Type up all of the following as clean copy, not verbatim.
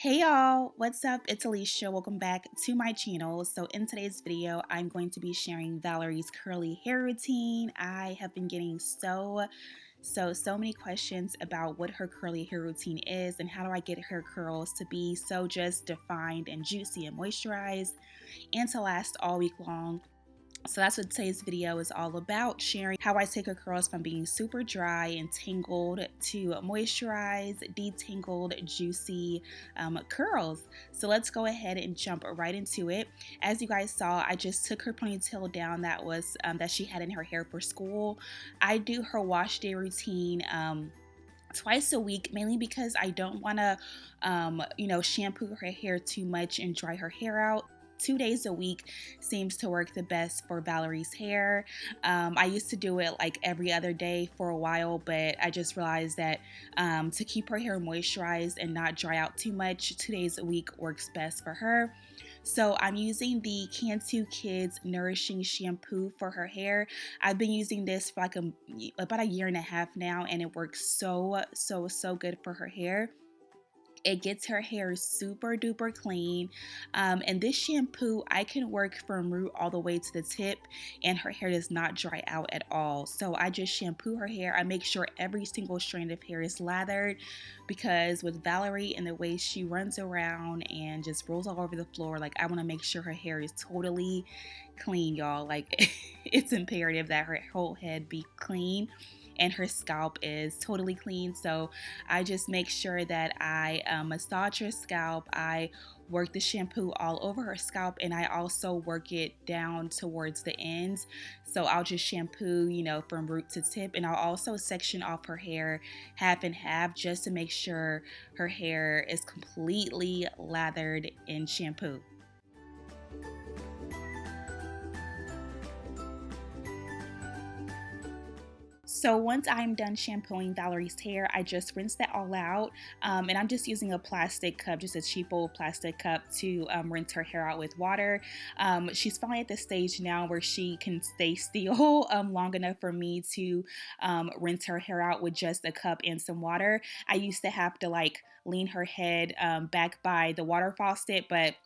Hey y'all, what's up? It's Alisha. Welcome back to my channel. So in today's video, I'm going to be sharing Valerie's curly hair routine. I have been getting so many questions about what her curly hair routine is and how do I get her curls to be so just defined and juicy and moisturized and to last all week long. So that's what today's video is all about, sharing how I take her curls from being super dry and tangled to moisturized, detangled, juicy curls. So let's go ahead and jump right into it. As you guys saw, I just took her ponytail down that she had in her hair for school. I do her wash day routine twice a week, mainly because I don't want to shampoo her hair too much and dry her hair out. 2 days a week seems to work the best for Valerie's hair. I used to do it like every other day for a while, but I just realized that to keep her hair moisturized and not dry out too much, 2 days a week works best for her. So I'm using the Cantu Kids Nourishing Shampoo for her hair. I've been using this for like about a year and a half now, and it works so good for her hair. It gets her hair super duper clean. And this shampoo, I can work from root all the way to the tip, and her hair does not dry out at all. So I just shampoo her hair. I make sure every single strand of hair is lathered, because with Valerie and the way she runs around and just rolls all over the floor, like I want to make sure her hair is totally clean, y'all. Like it's imperative that her whole head be clean and her scalp is totally clean. So I just make sure that I massage her scalp. I work the shampoo all over her scalp, and I also work it down towards the ends. So I'll just shampoo, from root to tip, and I'll also section off her hair half and half just to make sure her hair is completely lathered in shampoo. So once I'm done shampooing Valerie's hair, I just rinse that all out, and I'm just using a plastic cup, just a cheap old plastic cup, to rinse her hair out with water. She's finally at the stage now where she can stay still long enough for me to rinse her hair out with just a cup and some water. I used to have to lean her head back by the water faucet, but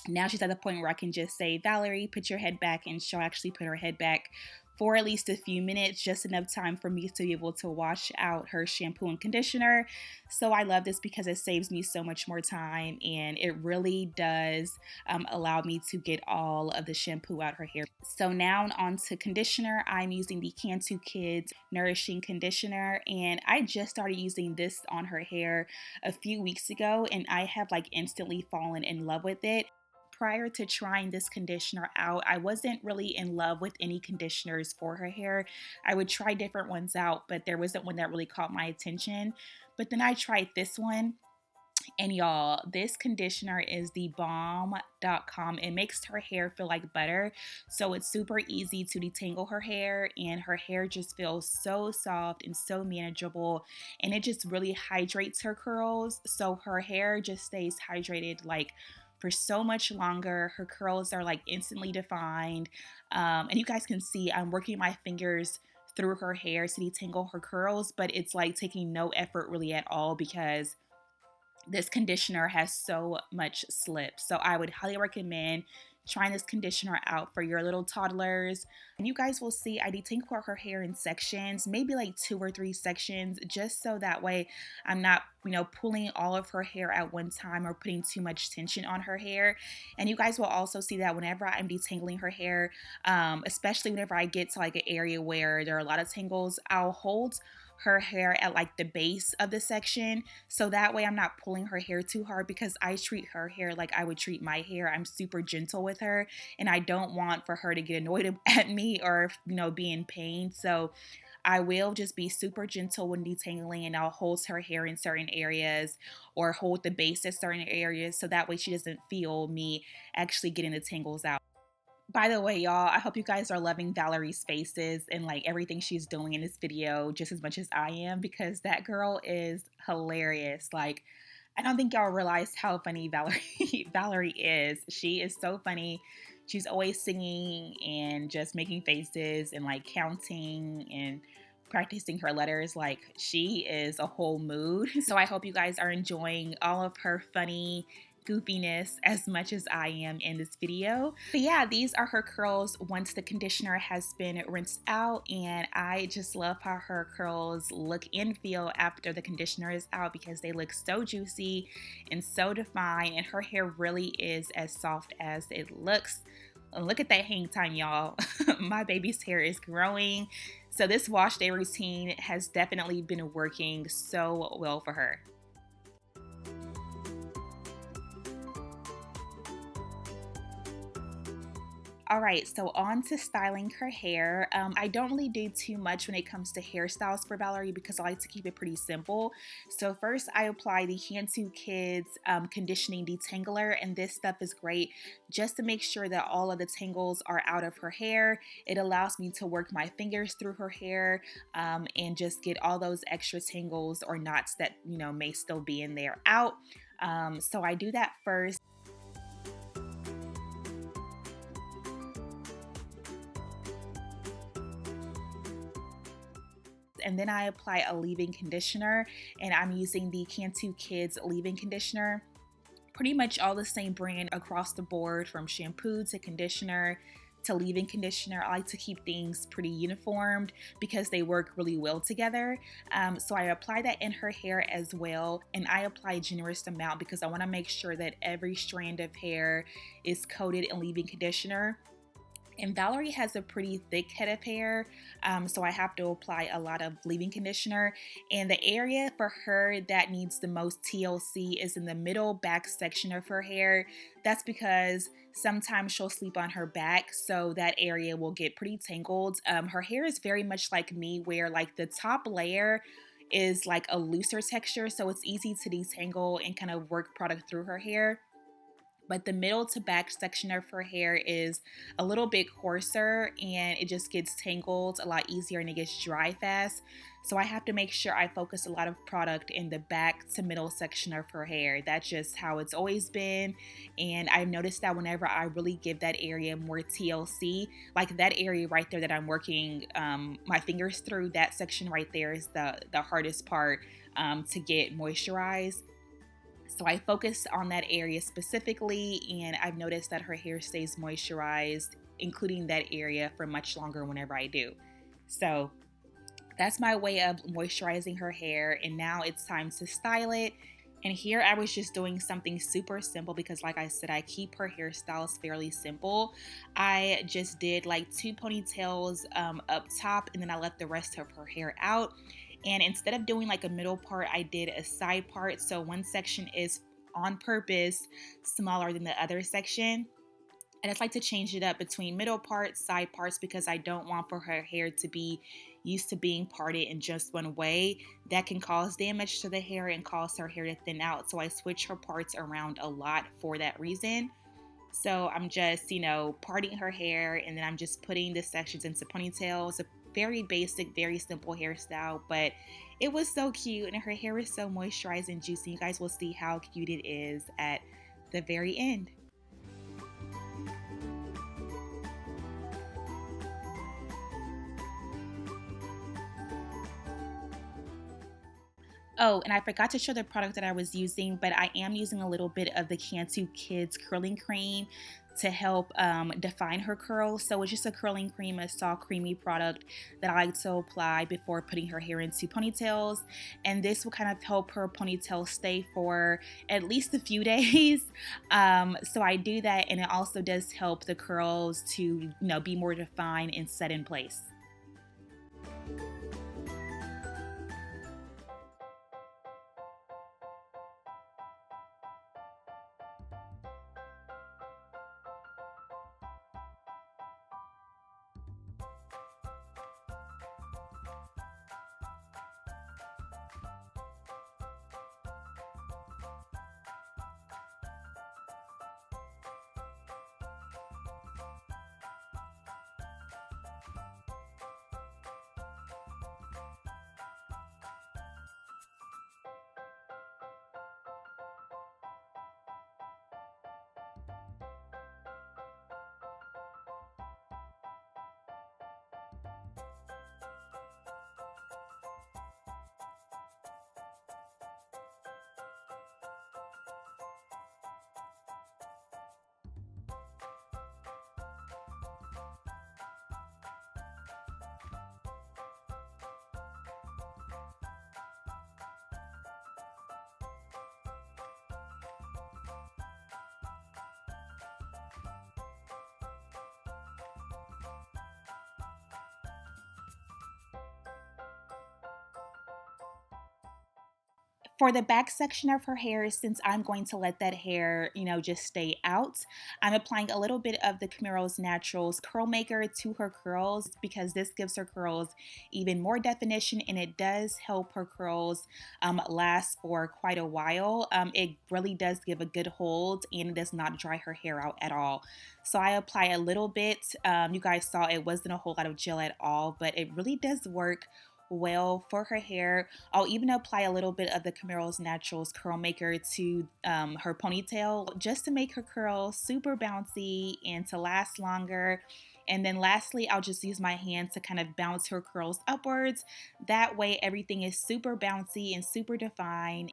now she's at the point where I can just say, Valerie, put your head back, and she'll actually put her head back for at least a few minutes, just enough time for me to be able to wash out her shampoo and conditioner. So I love this because it saves me so much more time, and it really does allow me to get all of the shampoo out her hair. So now on to conditioner. I'm using the Cantu Kids Nourishing Conditioner, and I just started using this on her hair a few weeks ago, and I have instantly fallen in love with it. Prior to trying this conditioner out, I wasn't really in love with any conditioners for her hair. I would try different ones out, but there wasn't one that really caught my attention. But then I tried this one, and y'all, this conditioner is the bomb.com. It makes her hair feel like butter. So it's super easy to detangle her hair, and her hair just feels so soft and so manageable. And it just really hydrates her curls. So her hair just stays hydrated for so much longer. Her curls are instantly defined. And you guys can see I'm working my fingers through her hair to detangle her curls, but it's taking no effort really at all, because this conditioner has so much slip. So I would highly recommend trying this conditioner out for your little toddlers. And you guys will see I detangle her hair in sections, maybe 2 or 3 sections, just so that way I'm not, pulling all of her hair at one time or putting too much tension on her hair. And you guys will also see that whenever I'm detangling her hair, especially whenever I get to an area where there are a lot of tangles, I'll hold her hair at the base of the section, so that way I'm not pulling her hair too hard, because I treat her hair like I would treat my hair. I'm super gentle with her, and I don't want for her to get annoyed at me or be in pain. So I will just be super gentle when detangling, and I'll hold her hair in certain areas or hold the base at certain areas, so that way she doesn't feel me actually getting the tangles out. By the way, y'all, I hope you guys are loving Valerie's faces and everything she's doing in this video just as much as I am, because that girl is hilarious. I don't think y'all realize how funny Valerie is. She is so funny. She's always singing and just making faces and counting and practicing her letters. Like, she is a whole mood. So I hope you guys are enjoying all of her funny goofiness as much as I am in this video. But yeah, these are her curls once the conditioner has been rinsed out, and I just love how her curls look and feel after the conditioner is out because they look so juicy and so defined, and her hair really is as soft as it looks. Look at that hang time, y'all. My baby's hair is growing. So this wash day routine has definitely been working so well for her. All right, so on to styling her hair. I don't really do too much when it comes to hairstyles for Valerie because I like to keep it pretty simple. So first I apply the Cantu Kids Conditioning Detangler, and this stuff is great just to make sure that all of the tangles are out of her hair. It allows me to work my fingers through her hair and just get all those extra tangles or knots that, you know, may still be in there out. So I do that first. And then I apply a leave-in conditioner, and I'm using the Cantu Kids leave-in conditioner. Pretty much all the same brand across the board, from shampoo to conditioner to leave-in conditioner. I like to keep things pretty uniformed because they work really well together. So I apply that in her hair as well, and I apply a generous amount because I want to make sure that every strand of hair is coated in leave-in conditioner. And Valerie has a pretty thick head of hair, so I have to apply a lot of leave-in conditioner. And the area for her that needs the most TLC is in the middle back section of her hair. That's because sometimes she'll sleep on her back, so that area will get pretty tangled. Her hair is very much like me, where like the top layer is like a looser texture, so it's easy to detangle and kind of work product through her hair. But the middle to back section of her hair is a little bit coarser and it just gets tangled a lot easier and it gets dry fast. So I have to make sure I focus a lot of product in the back to middle section of her hair. That's just how it's always been. And I've noticed that whenever I really give that area more TLC, like that area right there that I'm working my fingers through, that section right there is the hardest part to get moisturized. So I focus on that area specifically, and I've noticed that her hair stays moisturized, including that area, for much longer whenever I do. So that's my way of moisturizing her hair, and now it's time to style it. And here I was just doing something super simple because, like I said, I keep her hairstyles fairly simple. I just did like 2 ponytails up top, and then I left the rest of her hair out. And instead of doing like a middle part, I did a side part. So one section is on purpose smaller than the other section. I just like to change it up between middle parts, side parts, because I don't want for her hair to be used to being parted in just one way. That can cause damage to the hair and cause her hair to thin out. So I switch her parts around a lot for that reason. So I'm just, you know, parting her hair, and then I'm just putting the sections into ponytails. A very basic, very simple hairstyle, but it was so cute, and her hair is so moisturized and juicy. You guys will see how cute it is at the very end. Oh, and I forgot to show the product that I was using, but I am using a little bit of the Cantu Kids curling cream to help define her curls. So it's just a curling cream, a soft creamy product that I like to apply before putting her hair into ponytails. And this will kind of help her ponytail stay for at least a few days. So I do that, and it also does help the curls to, you know, be more defined and set in place. For the back section of her hair, since I'm going to let that hair, just stay out, I'm applying a little bit of the Camaro's Naturals Curl Maker to her curls because this gives her curls even more definition and it does help her curls last for quite a while. It really does give a good hold and it does not dry her hair out at all. So I apply a little bit. You guys saw it wasn't a whole lot of gel at all, but it really does work well for her hair. I'll even apply a little bit of the Camaro's Naturals Curl Maker to her ponytail just to make her curls super bouncy and to last longer. And then lastly, I'll just use my hand to kind of bounce her curls upwards. That way everything is super bouncy and super defined.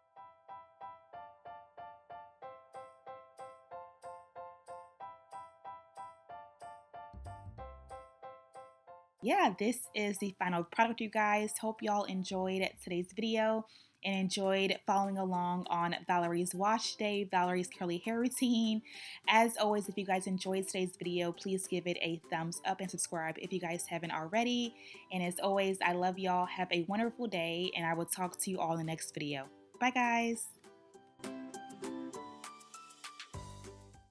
Yeah, this is the final product, you guys. Hope y'all enjoyed today's video and enjoyed following along on Valerie's wash day, Valerie's curly hair routine. As always, if you guys enjoyed today's video, please give it a thumbs up and subscribe if you guys haven't already. And as always, I love y'all. Have a wonderful day, and I will talk to you all in the next video. Bye, guys.